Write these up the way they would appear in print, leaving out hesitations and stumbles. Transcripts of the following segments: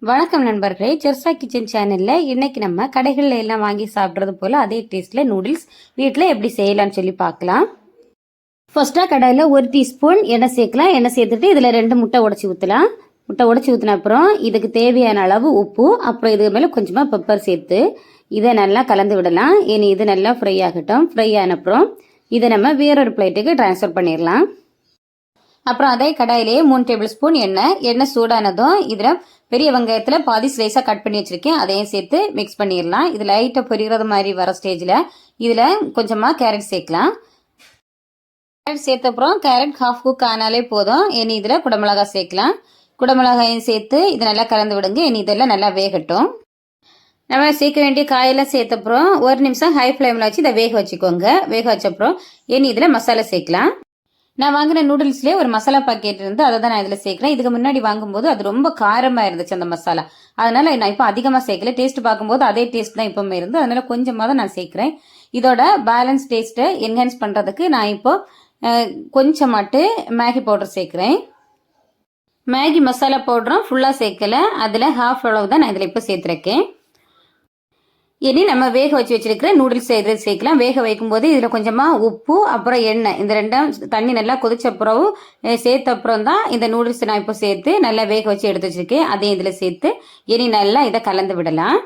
வணக்கம் நண்பர்களே, ஜெர்சா கிச்சன் சேனல்ல இன்னைக்கு நம்ம கடைகள்ல எல்லாம் வாங்கி சாப்பிட்றது போல அதே டேஸ்ட்ல நூடுல்ஸ் வீட்டில் எப்படி செய்யலாம்னு சொல்லி பார்க்கலாம். ஃபர்ஸ்டா கடாயில் 1 டீஸ்பூன் எண்ணெய் சேர்க்கலாம். எண்ணெய் சேர்த்துட்டு இதில் 2 முட்டை உடச்சி ஊற்றலாம். முட்டை உடச்சி ஊற்றின அப்புறம் இதுக்கு தேவையான அளவு உப்பு, அப்புறம் இதுக்கு மேலே கொஞ்சமாக பெப்பர் சேர்த்து இதை நல்லா கலந்து விடலாம். இனி இது நல்லா ஃப்ரை ஆகட்டும். ஃப்ரை ஆன அப்புறம் இதை நம்ம வேறொரு பிளேட்டுக்கு ட்ரான்ஸ்ஃபர் பண்ணிடலாம். அப்புறம் அதே கடாயிலேயே 3 டேபிள் ஸ்பூன் எண்ணெய் சூடானதும் இதில் பெரிய வெங்காயத்தில் பாதி ஸ்லைஸாக கட் பண்ணி வச்சுருக்கேன். அதையும் சேர்த்து மிக்ஸ் பண்ணிடலாம். இது லைட்டாக பொரிகிறது மாதிரி வர ஸ்டேஜில் இதில் கொஞ்சமாக கேரட் சேர்க்கலாம். கேரட் சேர்த்த அப்புறம் கேரட் ஹாஃப் குக் ஆனாலே போதும். இனி இதில் குடமிளகாய் சேர்க்கலாம். குடமிளகாயும் சேர்த்து இதை நல்லா கலந்து விடுங்க. இனி இதெல்லாம் நல்லா வேகட்டும். நம்ம சேர்க்க வேண்டிய காயெல்லாம் சேர்த்த அப்புறம் 1 நிமிஷம் ஹை ஃப்ளேமில் வச்சு இதை வேக வச்சுக்கோங்க. வேக வச்ச அப்புறம் இனி இதில் மசாலா சேர்க்கலாம். நான் வாங்கின நூடுல்ஸ்லேயே ஒரு மசாலா பாக்கெட் இருந்து அதை தான் நான் இதில் சேர்க்குறேன். இதுக்கு முன்னாடி வாங்கும்போது அது ரொம்ப காரமாக இருந்துச்சு அந்த மசாலா. அதனால நான் இப்போ அதிகமாக சேர்க்கல. டேஸ்ட் பார்க்கும்போது அதே டேஸ்ட் தான் இப்போவுமே இருந்து, அதனால கொஞ்சமாக தான் நான் சேர்க்குறேன். இதோட பேலன்ஸ் டேஸ்ட்டை என்ஹான்ஸ் பண்ணுறதுக்கு நான் இப்போ கொஞ்சமாட்டு மேகி பவுடர் சேர்க்குறேன். மேகி மசாலா பவுடரும் ஃபுல்லாக சேர்க்கல, அதில் ஹாஃப் அளவு தான் நான் இதில் இப்போ சேர்த்துருக்கேன். இனி நம்ம வேக வச்சு வச்சிருக்கிற நூடுல்ஸ் இதில் சேர்க்கலாம். வேக வைக்கும் போது இதில் கொஞ்சமாக உப்பு அப்புறம் எண்ணெய் இந்த ரெண்டும் தண்ணி நல்லா கொதிச்ச அப்புறம் சேர்த்த அப்புறம் தான் இந்த நூடுல்ஸ் நான் இப்போ சேர்த்து நல்லா வேக வச்சு எடுத்து வச்சிருக்கேன். அதையும் இதில் சேர்த்து இனி நல்லா இதை கலந்து விடலாம்.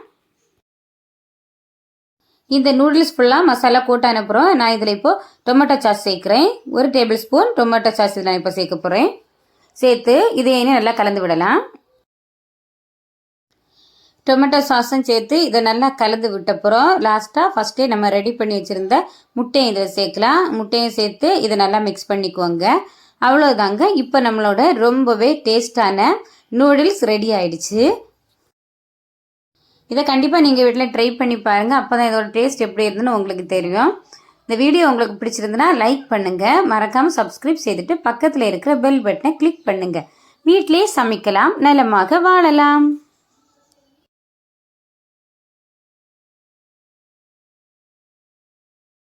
இந்த நூடுல்ஸ் ஃபுல்லாக மசாலா போட்டான அப்புறம் நான் இதில் இப்போ டொமேட்டோ சாஸ் சேர்க்குறேன். 1 டேபிள் ஸ்பூன் டொமேட்டோ சாஸ் நான் இப்போ சேர்க்க போகிறேன். சேர்த்து இதையும் நல்லா கலந்து விடலாம். டொமேட்டோ சாஸும் சேர்த்து இதை நல்லா கலந்து விட்டப்புறம் லாஸ்ட்டாக ஃபஸ்ட்டே நம்ம ரெடி பண்ணி வச்சுருந்த முட்டையும் இதில் சேர்க்கலாம். முட்டையும் சேர்த்து இதை நல்லா மிக்ஸ் பண்ணிக்குவோங்க. அவ்வளோதாங்க, இப்போ நம்மளோட ரொம்பவே டேஸ்டான நூடுல்ஸ் ரெடி ஆயிடுச்சு. இதை கண்டிப்பாக நீங்கள் வீட்டில் ட்ரை பண்ணி பாருங்கள். அப்போ தான் இதோட டேஸ்ட் எப்படி இருந்துன்னு உங்களுக்கு தெரியும். இந்த வீடியோ உங்களுக்கு பிடிச்சிருந்துன்னா லைக் பண்ணுங்கள். மறக்காமல் சப்ஸ்கிரைப் செய்துட்டு பக்கத்தில் இருக்கிற பெல் பட்டனை கிளிக் பண்ணுங்கள். வீட்டிலே சமைக்கலாம், நலமாக வாழலாம்.